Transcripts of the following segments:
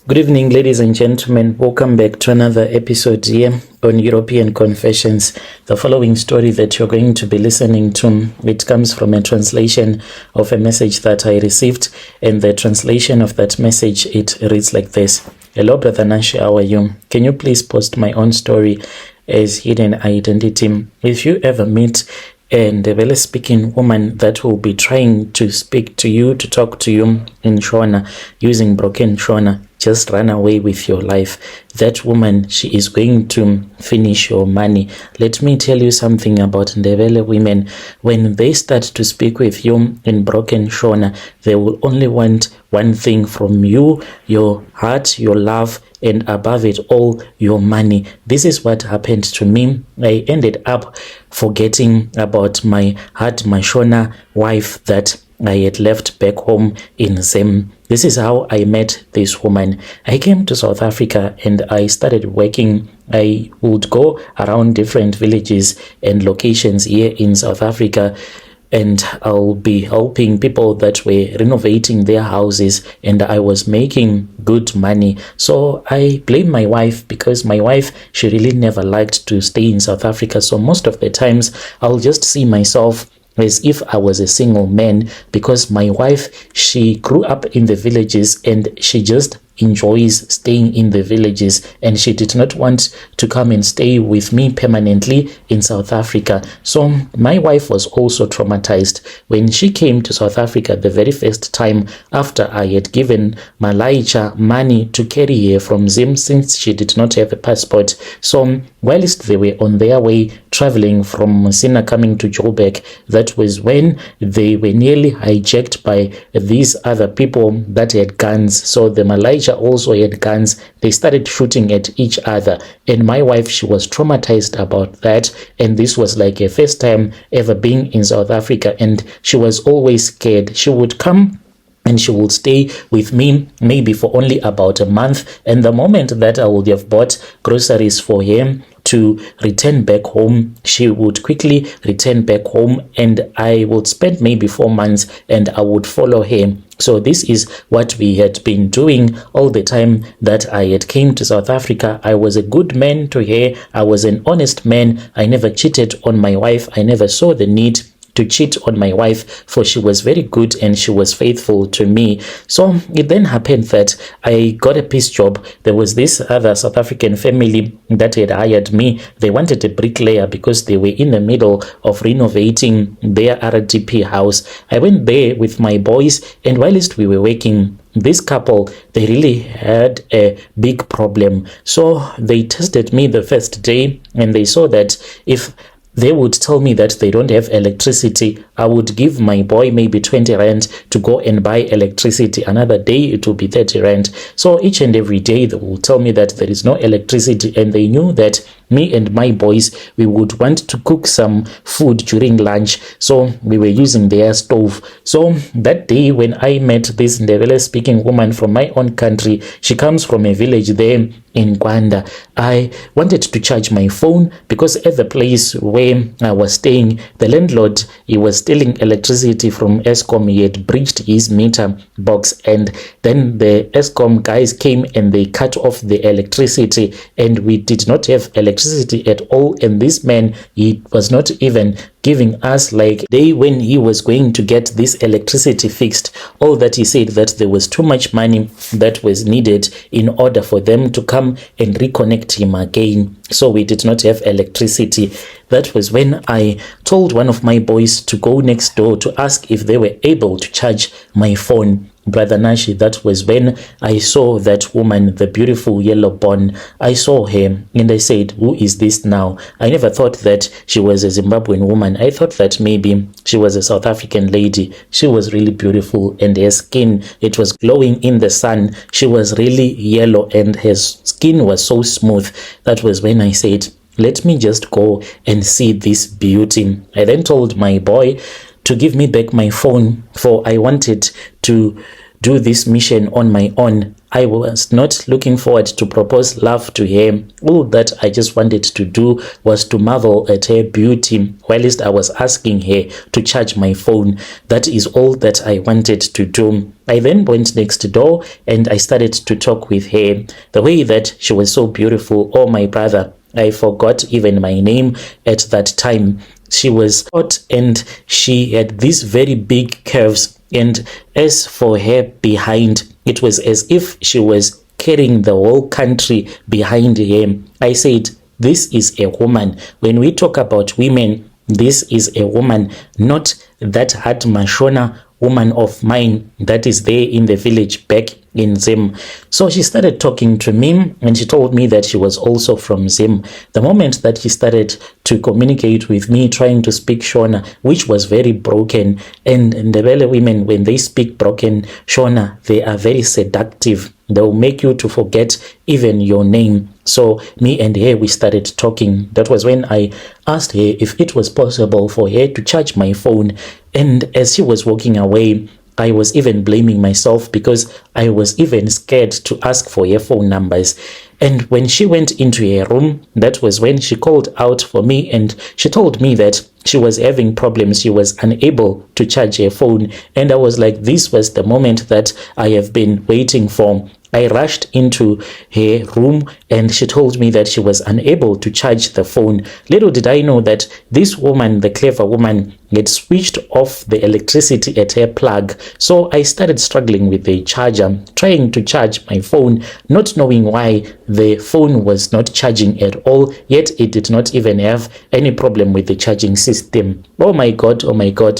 Good evening, ladies and gentlemen. Welcome back to another episode here on European Confessions. The following story that you're going to be listening to, it comes from a translation of a message that I received, and the translation of that message, it reads like this. Hello, Brother Nashi, how are you? Can you please post my own story as hidden identity? If you ever meet a Ndebele speaking woman that will be trying to speak to you, to talk to you in Shona, using broken Shona, just run away with your life. That woman, she is going to finish your money. Let me tell you something about Ndebele women. When they start to speak with you in broken Shona, they will only want one thing from you: your heart, your love, and above it all, your money. This is what happened to me. I ended up forgetting about my heart, my Shona wife that I had left back home in Zim. This is how I met this woman. I came to South Africa and I started working. I would go around different villages and locations here in South Africa, and I'll be helping people that were renovating their houses, and I was making good money. So I blame my wife, because my wife, she really never liked to stay in South Africa. So most of the times I'll just see myself as if I was a single man, because my wife, she grew up in the villages and she just enjoys staying in the villages, and she did not want to come and stay with me permanently in South Africa. So my wife was also traumatized when she came to South Africa the very first time, after I had given Malaicha money to carry her from Zim, since she did not have a passport. So whilst they were on their way traveling from Messina coming to Joburg, that was when they were nearly hijacked by these other people that had guns. So the Malaicha also had guns. They started shooting at each other, and my wife, she was traumatized about that, and this was like her first time ever being in South Africa, and she was always scared. She would come and she would stay with me maybe for only about a month, and the moment that I would have bought groceries for him to return back home, she would quickly return back home, and I would spend maybe 4 months and I would follow her. So this is what we had been doing all the time that I had came to South Africa. I was a good man to her. I was an honest man. I never cheated on my wife. I never saw the need to cheat on my wife, for she was very good and she was faithful to me. So it then happened that I got a piece job. There was this other South African family that had hired me. They wanted a bricklayer because they were in the middle of renovating their RDP house. I went there with my boys, and whilst we were working, this couple, they really had a big problem. So they tested me the first day, and they saw that if they would tell me that they don't have electricity, I would give my boy maybe 20 rand to go and buy electricity. Another day it will be 30 rand. So each and every day they will tell me that there is no electricity, and they knew that me and my boys, we would want to cook some food during lunch, so we were using their stove. So that day when I met this Ndebele speaking woman from my own country, she comes from a village there in Gwanda. I wanted to charge my phone, because at the place where I was staying, the landlord, he was stealing electricity from Eskom. He had breached his meter box, and then the Eskom guys came and they cut off the electricity, and we did not have electricity at all. And this man, he was not even giving us like day when he was going to get this electricity fixed. All that he said, that there was too much money that was needed in order for them to come and reconnect him again. So we did not have electricity. That was when I told one of my boys to go next door to ask if they were able to charge my phone. Brother Nashi, that was when I saw that woman, the beautiful yellow bone. I saw her and I said, who is this now? I never thought that she was a Zimbabwean woman. I thought that maybe she was a South African lady. She was really beautiful, and her skin, it was glowing in the sun. She was really yellow and her skin was so smooth. That was when I said, let me just go and see this beauty. I then told my boy to give me back my phone, for I wanted to do this mission on my own. I was not looking forward to propose love to her. All that I just wanted to do was to marvel at her beauty, whilst I was asking her to charge my phone. That is all that I wanted to do. I then went next door and I started to talk with her. The way that she was so beautiful, oh my brother, I forgot even my name at that time. She was hot and she had these very big curves, and as for her behind, it was as if she was carrying the whole country behind her. I said, this is a woman. When we talk about women, this is a woman, not that hard Mashona woman of mine that is there in the village back in Zim. So she started talking to me and she told me that she was also from Zim. The moment that she started to communicate with me, trying to speak Shona, which was very broken, and the Ndebele women, when they speak broken Shona, they are very seductive. They'll make you to forget even your name. So me and her, we started talking. That was when I asked her if it was possible for her to charge my phone. And as she was walking away, I was even blaming myself because I was even scared to ask for her phone numbers. And when she went into her room, that was when she called out for me and she told me that she was having problems. She was unable to charge her phone. And I was like, this was the moment that I have been waiting for. I rushed into her room and she told me that she was unable to charge the phone. Little did I know that this woman, the clever woman, had switched off the electricity at her plug. So I started struggling with the charger, trying to charge my phone, not knowing why the phone was not charging at all, yet it did not even have any problem with the charging system. Oh my God,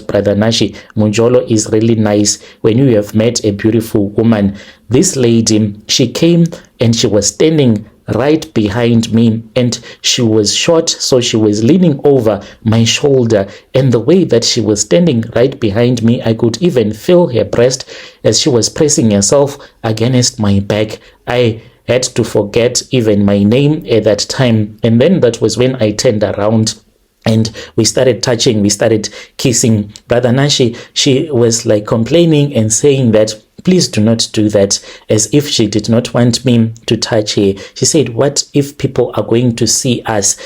Brother Nashi, Munjolo is really nice when you have met a beautiful woman. This lady, she came and she was standing right behind me and she was short, so she was leaning over my shoulder, and the way that she was standing right behind me, I could even feel her breast as she was pressing herself against my back. I had to forget even my name at that time, and then that was when I turned around and we started touching, we started kissing. Brother Nashi, she was like complaining and saying that please do not do that, as if she did not want me to touch her. She said, what if people are going to see us?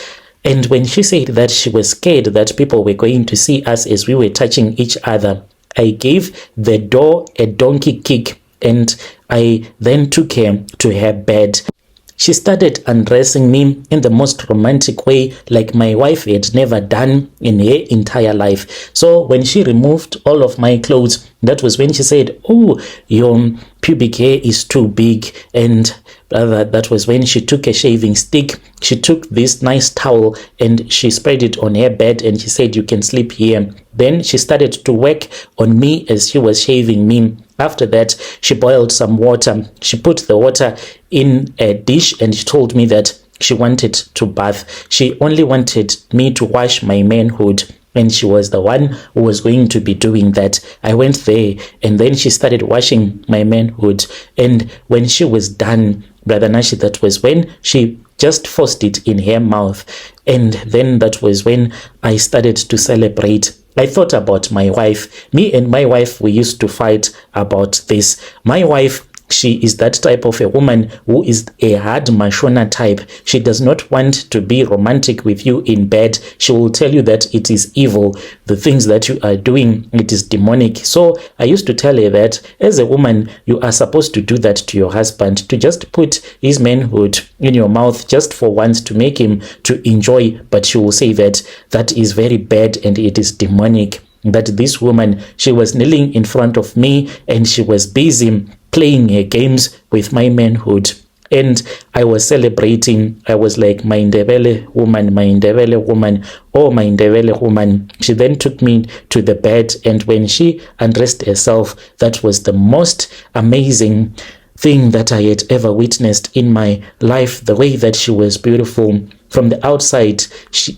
And when she said that she was scared that people were going to see us as we were touching each other, I gave the door a donkey kick and I then took her to her bed. She started undressing me in the most romantic way, like my wife had never done in her entire life. So when she removed all of my clothes, that was when she said, oh, your pubic hair is too big. And that was when she took a shaving stick. She took this nice towel and she spread it on her bed and she said, you can sleep here. Then she started to work on me as she was shaving me. After that, she boiled some water. She put the water in a dish and she told me that she wanted to bath. She only wanted me to wash my manhood, and she was the one who was going to be doing that. I went there and then she started washing my manhood. And when she was done, Brother Nashi, that was when she just forced it in her mouth. And then that was when I started to celebrate. I thought about my wife. Me and my wife, we used to fight about this. My wife, she is that type of a woman who is a hard Mashona type. She does not want to be romantic with you in bed. She will tell you that it is evil. The things that you are doing, it is demonic. So I used to tell her that as a woman, you are supposed to do that to your husband, to just put his manhood in your mouth just for once to make him to enjoy. But she will say that that is very bad and it is demonic. That this woman, she was kneeling in front of me and she was busy playing her games with my manhood. And I was celebrating. I was like, my Ndebele woman, oh, my Ndebele woman. She then took me to the bed, and when she undressed herself, that was the most amazing thing that I had ever witnessed in my life. The way that she was beautiful. From the outside, she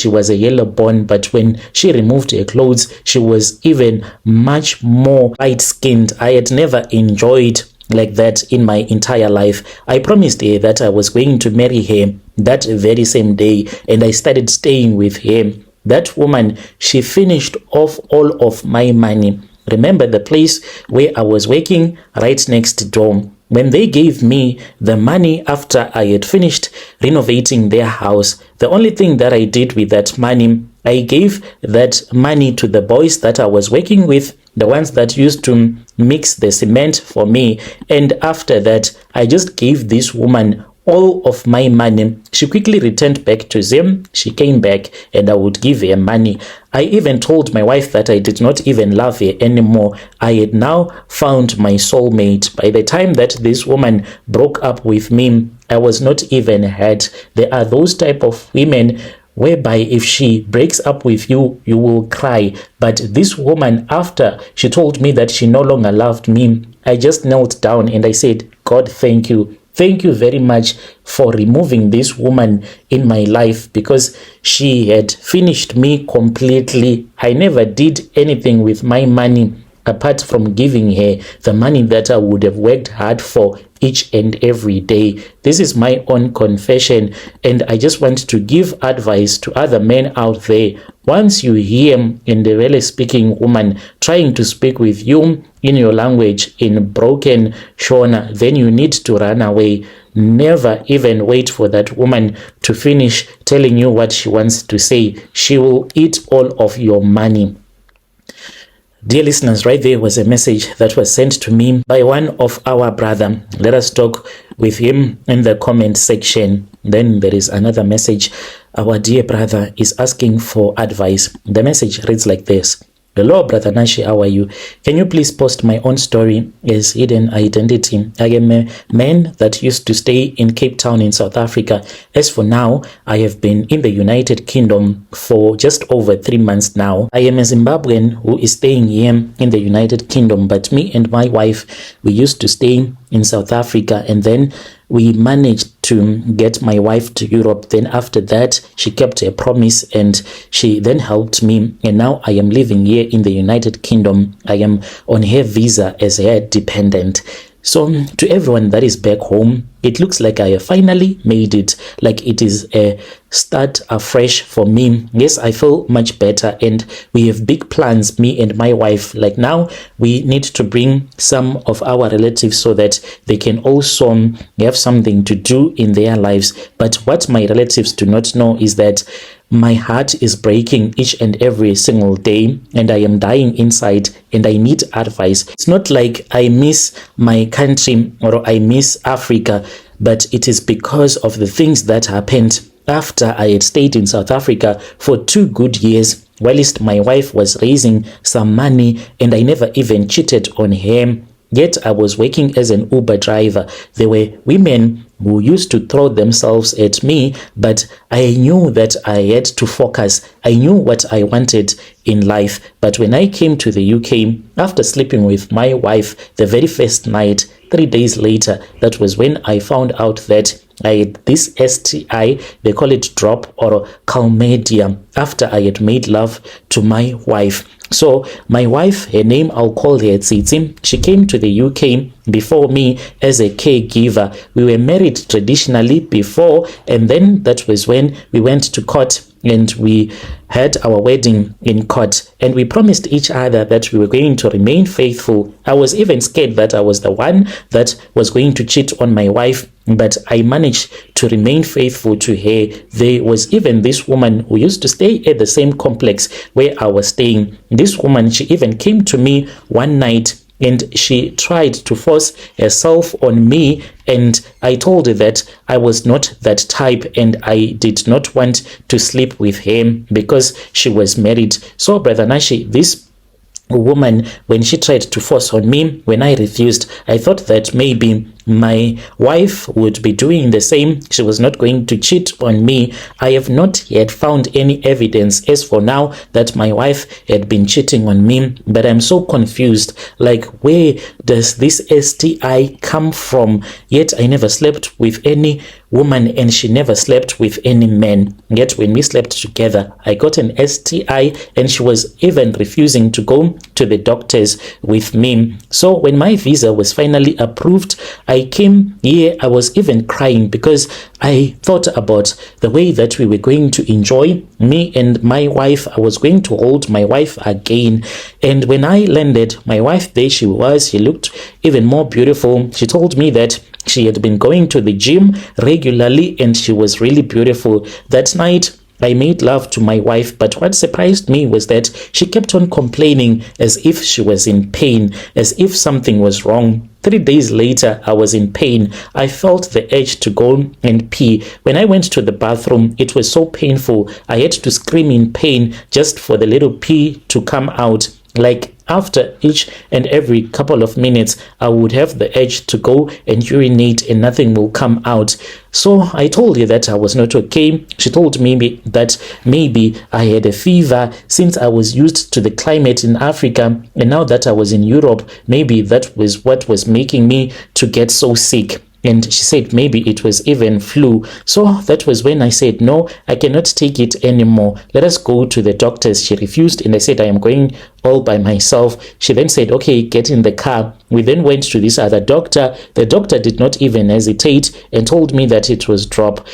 was a yellow bone, but when she removed her clothes, she was even much more light-skinned. I had never enjoyed like that in my entire life. I promised her that I was going to marry her that very same day, and I started staying with her. That woman, she finished off all of my money. Remember the place where I was working right next door. when they gave me the money after I had finished renovating their house, the only thing that I did with that money, I gave that money to the boys that I was working with, the ones that used to mix the cement for me. And after that, I just gave this woman all of my money. She quickly returned back to Zim. She came back and I would give her money. I even told my wife that I did not even love her anymore. I had now found my soulmate. By the time that this woman broke up with me, I was not even hurt. There are those type of women whereby if she breaks up with you, you will cry. But this woman, after she told me that she no longer loved me, I just knelt down and I said, God, thank you. Thank you very much for removing this woman in my life, because she had finished me completely. I never did anything with my money apart from giving her the money that I would have worked hard for each and every day. This is my own confession, and I just want to give advice to other men out there. Once you hear a really speaking woman trying to speak with you in your language in broken Shona, then you need to run away. Never even wait for that woman to finish telling you what she wants to say. She will eat all of your money. Dear listeners, right there was a message that was sent to me by one of our brother. Let us talk with him in the comment section. Then there is another message. Our dear brother is asking for advice. The message reads like this. Hello, Brother Nashi, how are you? Can you please post my own story as hidden identity? I am a man that used to stay in Cape Town in South Africa. As for now, I have been in the United Kingdom for just over 3 months now. I am a Zimbabwean who is staying here in the United Kingdom, but me and my wife, we used to stay in South Africa, and then we managed to get my wife to Europe. Then after that, she kept her promise and she then helped me, and now I am living here in the United Kingdom. I am on her visa as her dependent. So to everyone that is back home, it looks like I have finally made it, like it is a start afresh for me. Yes, I feel much better, and we have big plans, me and my wife. Like now, we need to bring some of our relatives so that they can also have something to do in their lives. But what my relatives do not know is that my heart is breaking each and every single day, and I am dying inside, and I need advice. It's not like I miss my country or I miss Africa, but it is because of the things that happened after I had stayed in South Africa for 2 good years, whilst my wife was raising some money, and I never even cheated on her. Yet I was working as an Uber driver. There were women who used to throw themselves at me, but I knew that I had to focus. I knew what I wanted in life. But when I came to the UK, after sleeping with my wife the very first night, 3 days later, that was when I found out that I had this STI, they call it drop or chlamydia, after I had made love to my wife. So my wife, her name, I'll call her Tsitsi. She came to the UK before me as a caregiver. We were married traditionally before, and then that was when we went to court and we had our wedding in court, and we promised each other that we were going to remain faithful. I was even scared that I was the one that was going to cheat on my wife, but I managed to remain faithful to her. There was even this woman who used to stay at the same complex where I was staying. This woman, she even came to me one night and she tried to force herself on me, and I told her that I was not that type and I did not want to sleep with her because she was married. So Brother Nashi, this woman, when she tried to force on me, when I refused, I thought that maybe my wife would be doing the same. She was not going to cheat on me. I have not yet found any evidence as for now that my wife had been cheating on me, but I'm so confused. Like, where does this STI come from? Yet I never slept with any woman and she never slept with any man. Yet when we slept together, I got an STI and she was even refusing to go to the doctors with me. So when my visa was finally approved, I came here. I was even crying because I thought about the way that we were going to enjoy, me and my wife. I was going to hold my wife again. And when I landed, my wife, there she was, she looked looked even more beautiful. She told me that she had been going to the gym regularly and she was really beautiful. That night, I made love to my wife, but what surprised me was that she kept on complaining as if she was in pain, as if something was wrong. 3 days later, I was in pain. I felt the urge to go and pee. When I went to the bathroom, it was so painful. I had to scream in pain just for the little pee to come out. Like after each and every couple of minutes, I would have the urge to go and urinate and nothing will come out. So I told her that I was not okay. She told me that maybe I had a fever since I was used to the climate in Africa, and now that I was in Europe, maybe that was what was making me to get so sick. And she said maybe it was even flu. So that was when I said, no, I cannot take it anymore. Let us go to the doctors. She refused and I said, I am going all by myself. She then said, okay, get in the car. We then went to this other doctor. The doctor did not even hesitate and told me that it was drop.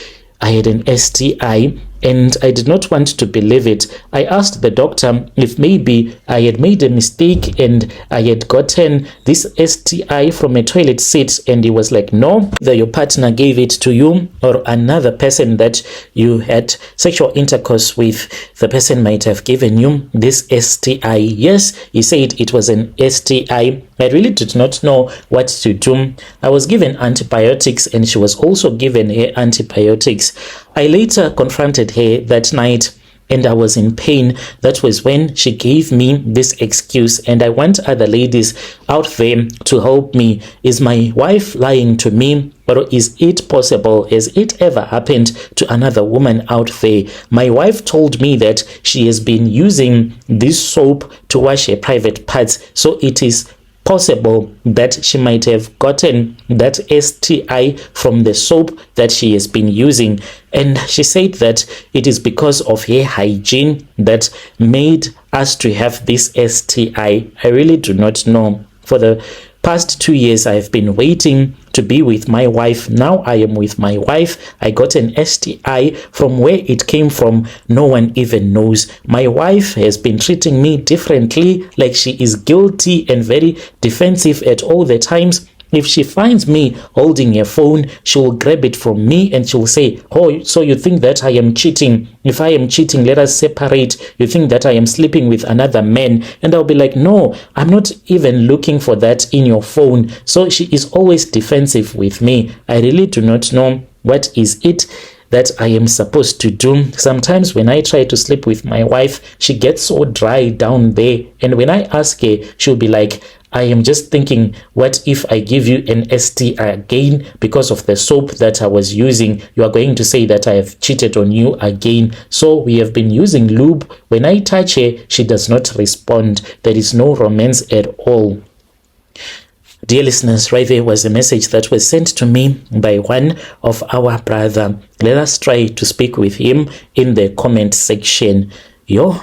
I had an STI and I did not want to believe it. I asked the doctor if maybe I had made a mistake and I had gotten this STI from a toilet seat, and he was like, no, either your partner gave it to you or another person that you had sexual intercourse with, the person might have given you this STI. Yes, he said it was an STI. I really did not know what to do. I was given antibiotics and she was also given her antibiotics. I later confronted her that night and I was in pain. That was when she gave me this excuse, and I want other ladies out there to help me. Is my wife lying to me, or is it possible? Has it ever happened to another woman out there? My wife told me that she has been using this soap to wash her private parts, so it is possible that she might have gotten that STI from the soap that she has been using. And she said that it is because of her hygiene that made us to have this STI. I really do not know. For the past 2 years, I've been waiting to be with my wife. Now I am with my wife. I got an STI. From where it came from, no one even knows. My wife has been treating me differently, like she is guilty and very defensive at all the times. If she finds me holding a phone, she will grab it from me and she will say, oh, so you think that I am cheating? If I am cheating, let us separate. You think that I am sleeping with another man? And I'll be like, no, I'm not even looking for that in your phone. So she is always defensive with me. I really do not know what is it that I am supposed to do. Sometimes when I try to sleep with my wife, she gets so dry down there. And when I ask her, she'll be like, I am just thinking, what if I give you an STI again because of the soap that I was using? You are going to say that I have cheated on you again. So we have been using lube. When I touch her, she does not respond. There is no romance at all. Dear listeners, right there was a message that was sent to me by one of our brother. Let us try to speak with him in the comment section. Yo.